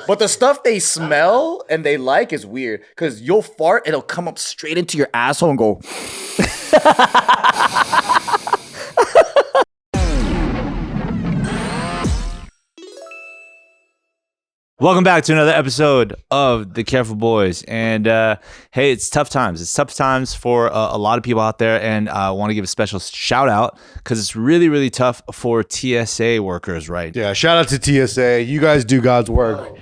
But the stuff they smell and they like is weird because you'll fart, it'll come up straight into your asshole and go. Welcome back to another episode of The Careful Boys. And hey, it's tough times. It's tough times for a lot of people out there. And I want to give a special shout out because it's really, really tough for TSA workers, right? Yeah, shout out to TSA. You guys do God's work.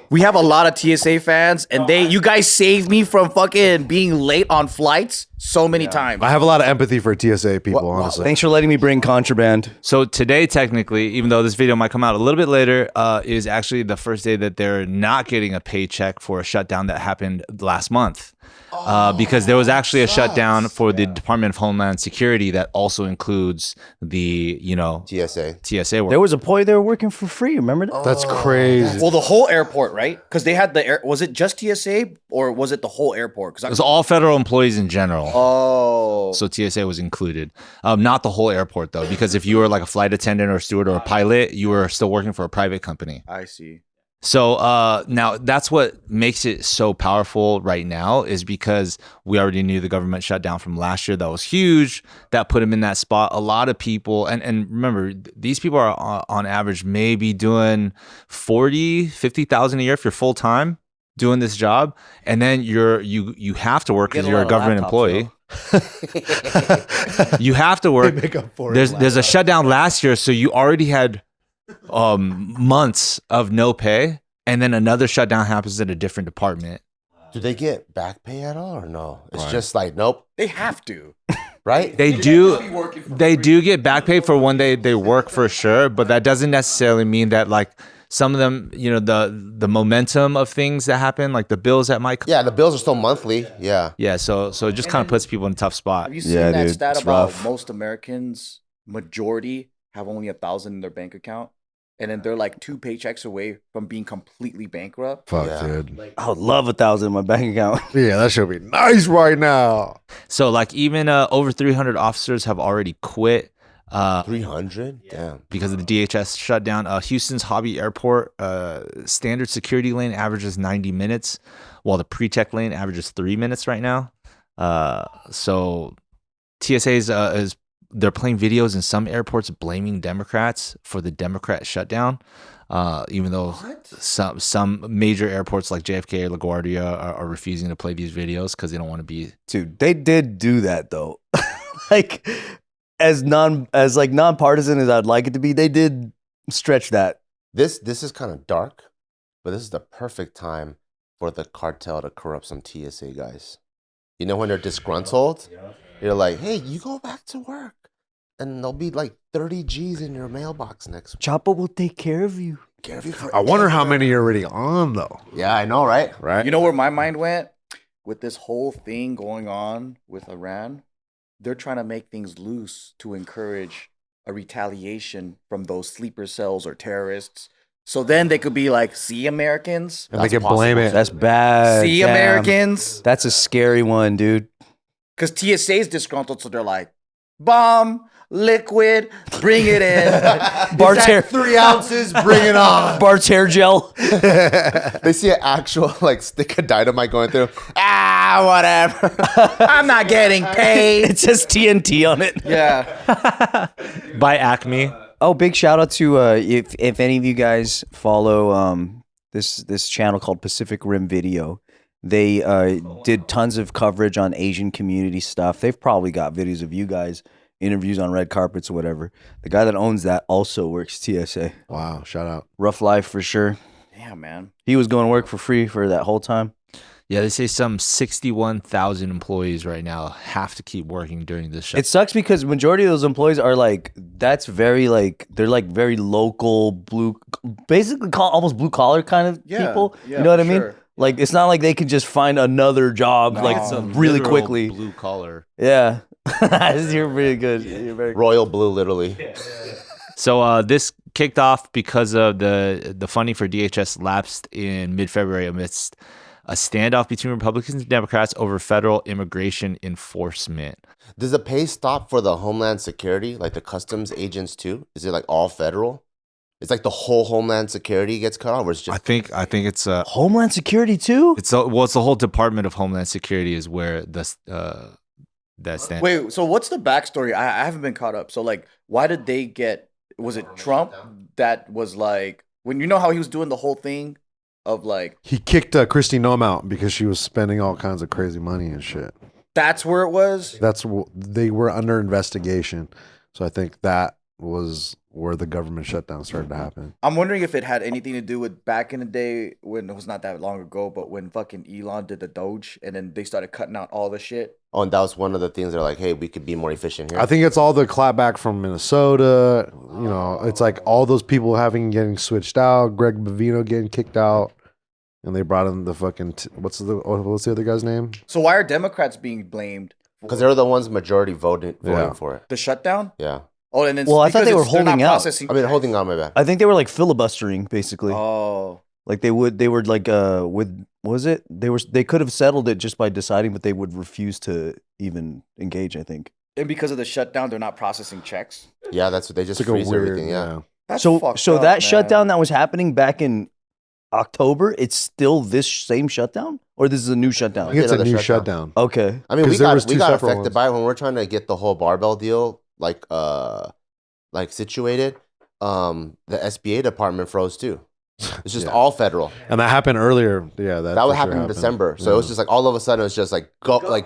We have a lot of TSA fans, and you guys saved me from fucking being late on flights so many times. I have a lot of empathy for TSA people, honestly. Thanks for letting me bring contraband. So today, technically, even though this video might come out a little bit later, is actually the first day that they're not getting a paycheck for a shutdown that happened last month. Because there was actually a shutdown for the Department of Homeland Security that also includes the, TSA work. There was a boy there working for free. Remember that? That's crazy. Well, the whole airport, right? Because they had was it just TSA or was it the whole airport? It was all federal employees in general. Oh. So TSA was included. Not the whole airport, though, because if you were like a flight attendant or a steward or a pilot, you were still working for a private company. I see. So now that's what makes it so powerful right now is because we already knew the government shutdown from last year. That was huge. That put them in that spot. A lot of people, and remember, these people are on average maybe doing 40, 50,000 a year if you're full time doing this job. And then you have to work because you're a government employee. You have to work. There's a shutdown last year, so you already had months of no pay, and then another shutdown happens at a different department. Do they get back pay at all or no? It's just like, nope. They have to. Right? They do get back pay for when they work for sure, but that doesn't necessarily mean that like some of them, the momentum of things that happen, like the bills that might come. Yeah, the bills are still monthly. Yeah. Yeah, so it just kind of puts people in a tough spot. Have you seen that stat about most Americans, majority have only 1,000 in their bank account? And then they're like 2 paychecks away from being completely bankrupt. Fuck, dude. I would love 1,000 in my bank account. Yeah, that should be nice right now. So like even over 300 officers have already quit. 300? Damn. Because of the DHS shutdown. Houston's Hobby Airport standard security lane averages 90 minutes, while the pre-check lane averages 3 minutes right now. So TSA they're playing videos in some airports blaming Democrats for the Democrat shutdown, even though some major airports like JFK or LaGuardia are refusing to play these videos because they don't want to be. Dude, they did do that though. Like as nonpartisan as I'd like it to be, they did stretch that. This is kind of dark, but this is the perfect time for the cartel to corrupt some TSA guys. You know when they're disgruntled, you're like, hey, you go back to work. And there'll be like 30 G's in your mailbox next week. Choppa will take care of you. I wonder how many you're already on, though. Yeah, I know, right? Right? You know where my mind went? With this whole thing going on with Iran, they're trying to make things loose to encourage a retaliation from those sleeper cells or terrorists. So then they could be like, see, Americans? And they can blame it. That's bad. See, Damn. Americans? That's a scary one, dude. Because TSA's disgruntled, so they're like, bomb, liquid, bring it in. Bart's hair, 3 ounces, bring it on. Bart's hair gel. They see an actual like stick of dynamite going through. Whatever. I'm not getting paid. It says TNT on it. Yeah. By Acme. Oh, big shout out to if any of you guys follow this channel called Pacific Rim Video. They did tons of coverage on Asian community stuff. They've probably got videos of you guys, interviews on red carpets or whatever. The guy that owns that also works TSA. Wow, shout out. Rough life for sure. Damn, man. He was going to work for free for that whole time. Yeah, they say some 61,000 employees right now have to keep working during this shutdown. It sucks because majority of those employees are like, that's very like, they're like very local, basically almost blue collar kind of people. Yeah, you know what I mean? sure. Like, it's not like they can just find another job really quickly. Blue collar. Yeah. You're pretty good. You're very good. Royal blue, literally. So this kicked off because of the funding for DHS lapsed in mid-February amidst a standoff between Republicans and Democrats over federal immigration enforcement. Does the pay stop for the Homeland Security, like the customs agents too? Is it like all federal? It's like the whole Homeland Security gets cut off, or it's just I think it's Homeland Security too. it's the whole Department of Homeland Security is where that stands. Wait, so what's the backstory? I haven't been caught up. So like, why did they get? Was it Trump that was like when you know how he was doing the whole thing of like He kicked Kristi Noem out because she was spending all kinds of crazy money and shit. that's where it was? They were under investigation, so I think that was where the government shutdown started to happen. I'm wondering if it had anything to do with back in the day when it was not that long ago, but when fucking Elon did the Doge and then they started cutting out all the shit. oh, and that was one of the things they're like, hey, we could be more efficient here. I think it's all the clapback from Minnesota. You know, it's like all those people getting switched out. Greg Bavino getting kicked out, and they brought in the fucking what's the other guy's name? So why are Democrats being blamed? Because they're the ones majority voting for it. The shutdown? Yeah. Oh, and then Well, I thought because they were they're not holding out. processing- I mean, holding on, my bad. I think they were like filibustering basically. Oh, Like they were like with what was it? They could have settled it just by deciding, but they would refuse to even engage, I think. and because of the shutdown, they're not processing checks. Yeah, that's what they just It's like a freeze weird. everything. Yeah. That's So fucked so up, that man. shutdown that was happening back in October, it's still this same shutdown? Or this is a new I shutdown? think it's a Another new shutdown. shutdown. Okay. I mean, 'Cause we there was two got separate affected ones. by it when we're trying to get the whole barbell deal like situated. The SBA department froze too. It's just Yeah. all federal. And that happened earlier. Yeah, That for would sure happen in happened. December. So it was just like all of a sudden it was just like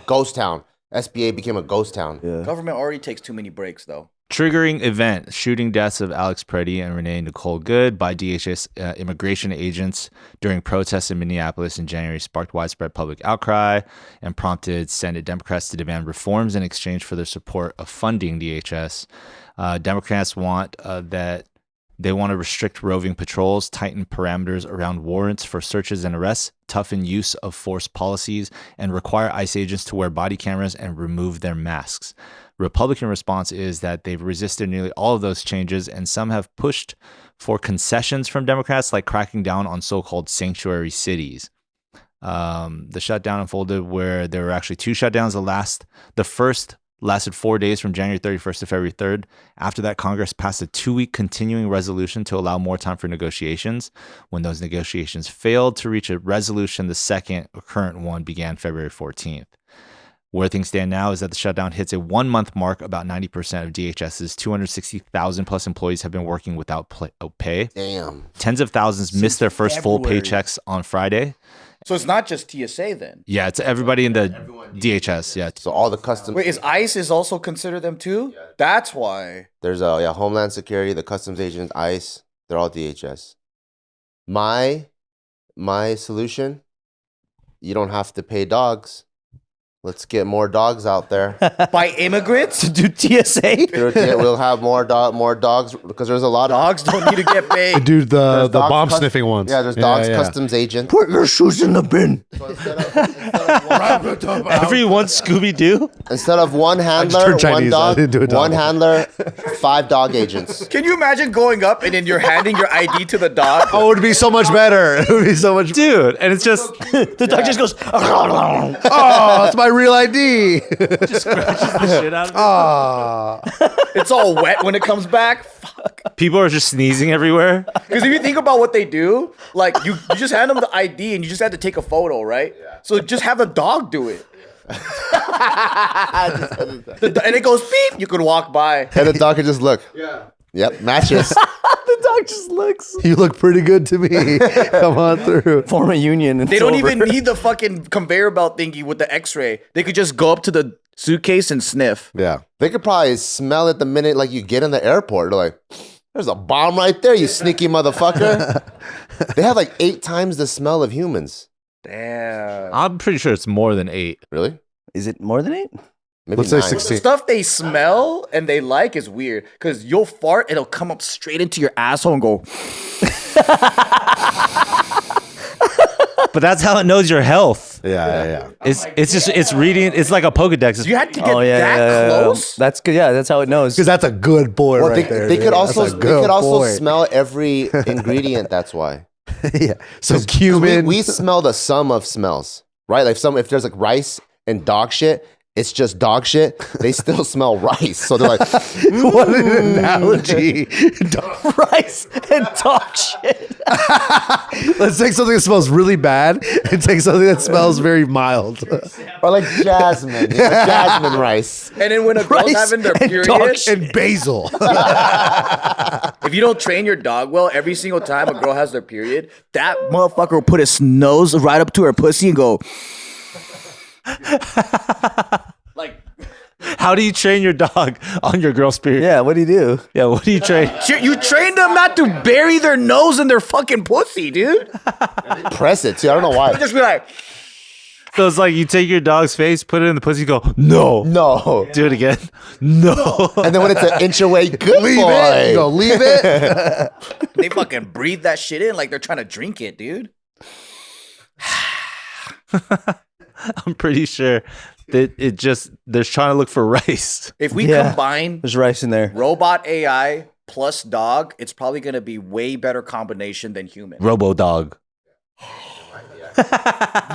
ghost town. SBA became a ghost town. Yeah. Government already takes too many breaks, though. Triggering event: shooting deaths of Alex Preddy and Renee Nicole Good by DHS immigration agents during protests in Minneapolis in January sparked widespread public outcry and prompted Senate Democrats to demand reforms in exchange for their support of funding DHS. Democrats want they want to restrict roving patrols, tighten parameters around warrants for searches and arrests, toughen use of force policies, and require ICE agents to wear body cameras and remove their masks. Republican response is that they've resisted nearly all of those changes, and some have pushed for concessions from Democrats, like cracking down on so-called sanctuary cities. The shutdown unfolded where there were actually two shutdowns. The first lasted 4 days from January 31st to February 3rd. After that, Congress passed a 2-week continuing resolution to allow more time for negotiations. When those negotiations failed to reach a resolution, the second current one began February 14th. Where things stand now is that the shutdown hits a 1-month mark. About 90% of DHS's 260,000 plus employees have been working without pay. Damn. Tens of thousands missed their first full February. paychecks on Friday. So it's not just TSA then. Yeah, it's everybody in the DHS. Yeah. So all the customs. Wait, is ICE is also consider them too? That's why. There's Homeland Security, the customs agents, ICE. They're all DHS. My solution: you don't have to pay dogs. Let's get more dogs out there. By immigrants? To do TSA? We'll have more dogs because there's a lot of Dogs don't need to get paid. Dude, the There's dogs bomb cus- sniffing ones. Yeah, there's dogs customs agents. Put your shoes in the bin. Everyone Scooby Doo? Instead of one handler, turned one Chinese. I dog, didn't do a dog. one handler, 5 dog agents. Can you imagine going up and then you're handing your ID to the dog? Oh, it would be so much better. It would be so much. Dude, and it's just The dog just goes, Oh, it's my real ID. scratches the shit out of it. Ah, It's all wet when it comes back. Fuck. People are just sneezing everywhere. Because if you think about what they do, like you just hand them the ID and you just have to take a photo, right? So just have the dog do it. And it goes beep. You could walk by. And the dog could just look. Yeah. Yep, matches. the dog just looks. you look pretty good to me. Come on through. Form a union. And They it's don't over. even need the fucking conveyor belt thingy with the X-ray. They could just go up to the suitcase and sniff. Yeah. They could probably smell it the minute like you get in the airport. They're like, there's a bomb right there, you sneaky motherfucker. They have like 8 times the smell of humans. Damn. I'm pretty sure it's more than 8. Really? Is it more than 8? Maybe Let's say 9. 16. The stuff they smell and they like is weird because you'll fart, it'll come up straight into your asshole and go. But that's how it knows your health. Yeah. It's reading. It's like a Pokedex. You had to get that close? That's good. Yeah, that's how it knows. Because that's a good boy Well, right there. they dude. could That's also a good boy. smell every ingredient. That's why. yeah. So 'Cause cumin. we smell the sum of smells, right? Like if there's like rice and dog shit, it's just dog shit, they still smell rice. So they're like, What an analogy. Rice and dog shit. Let's take something that smells really bad and take something that smells very mild. or like jasmine, jasmine rice. And then when a girl's having their and dog period, shit. And basil. if you don't train your dog well, every single time a girl has their period, that motherfucker will put his nose right up to her pussy and go, like, How do you train your dog on your girl's period? Yeah, what do you do? Yeah, what do you train? you train them not to bury their nose in their fucking pussy, dude. Press it too. I don't know why. Just be like, So it's like you take your dog's face, put it in the pussy, you go, no. No. Do it again. No. And then when it's an inch away, good Leave boy. it. You go, leave it. they fucking breathe that shit in like they're trying to drink it, dude. I'm pretty sure that they're trying to look for rice. If we Yeah. combine There's rice in there. robot AI plus dog, it's probably going to be way better combination than human. Robo dog.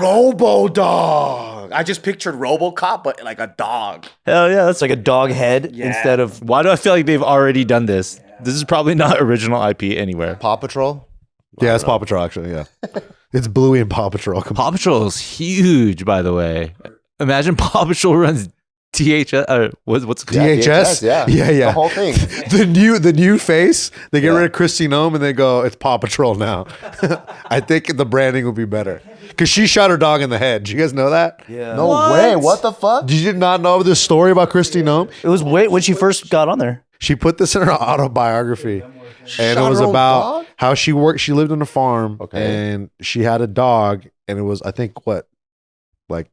Robo dog. I just pictured RoboCop, but like a dog. Hell yeah, that's It's like a dog head Yeah. instead of. Why do I feel like they've already done this? This is probably not original IP anywhere. Paw Patrol. Yeah, it's Paw Patrol, actually, yeah. It's Bluey and Paw Patrol. Paw Patrol is huge, by the way. Imagine Paw Patrol runs THS. What's it called? DHS? Yeah. Yeah. The whole thing. The new face, they get Yeah. rid of Christy Nome and they go, it's Paw Patrol now. I think the branding will be better. Because she shot her dog in the head. Did you guys know that? Yeah. No way. What the fuck? Did you not know this story about Christy Nome? It was when she first got on there. She put this in her autobiography. And it Shot was her own about dog? how she worked. She lived on a farm Okay. and she had a dog. And it was, I think, like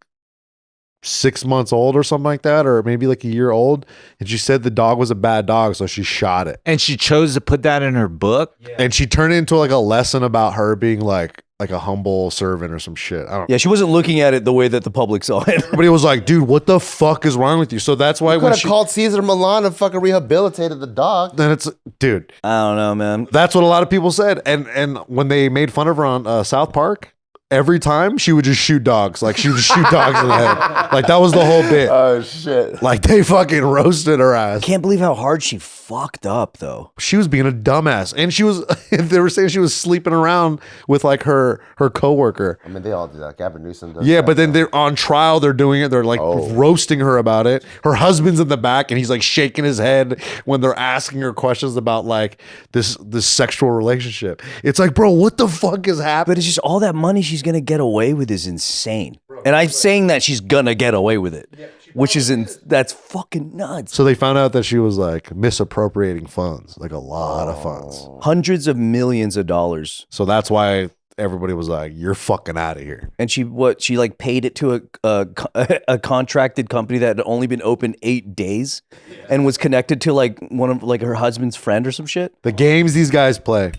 6 months old or something like that, or maybe like a year old. And she said the dog was a bad dog, so she shot it. And she chose to put that in her book. And she turned it into like a lesson about her being like a humble servant or some shit. I don't know. Yeah, she wasn't looking at it the way that the public saw it. Everybody was like, dude, what the fuck is wrong with you? So that's why Could when have she called Caesar Milan and fucking rehabilitated the dog. then it's dude, I don't know, man. that's what a lot of people said. And when they made fun of her on South Park, every time she would just shoot dogs. Like she would just shoot dogs in the head. Like that was the whole bit. Oh shit. Like they fucking roasted her ass. Can't believe how hard she fucked up, though. She was being a dumbass. And she was they were saying she was sleeping around with like her coworker. I mean, they all do that. Gavin Newsom does. Yeah, that, but then so. they're on trial. They're doing it. They're like Oh. roasting her about it. Her husband's in the back, and he's like shaking his head when they're asking her questions about like this sexual relationship. It's like, bro, what the fuck is happening? But it's just all that money she's gonna get away with is insane. And I'm saying that she's gonna get away with it, which is that's fucking nuts. So they found out that she was like misappropriating funds, like a lot of funds. Hundreds of millions of dollars. So that's why everybody was like, "You're fucking out of here." And she like paid it to a contracted company that had only been open 8 days, and was connected to like one of like her husband's friend or some shit. The games these guys play.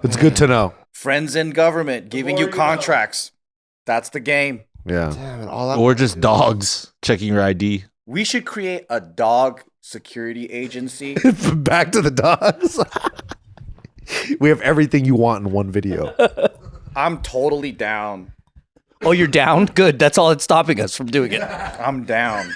It's good to know. Friends in government giving you contracts. That's the game. Yeah. Damn it, all that. Or just dogs checking your ID. We should create a dog security agency. Back to the dogs. We have everything you want in one video. I'm totally down. Oh, you're down? Good. That's all that's stopping us from doing it. I'm down.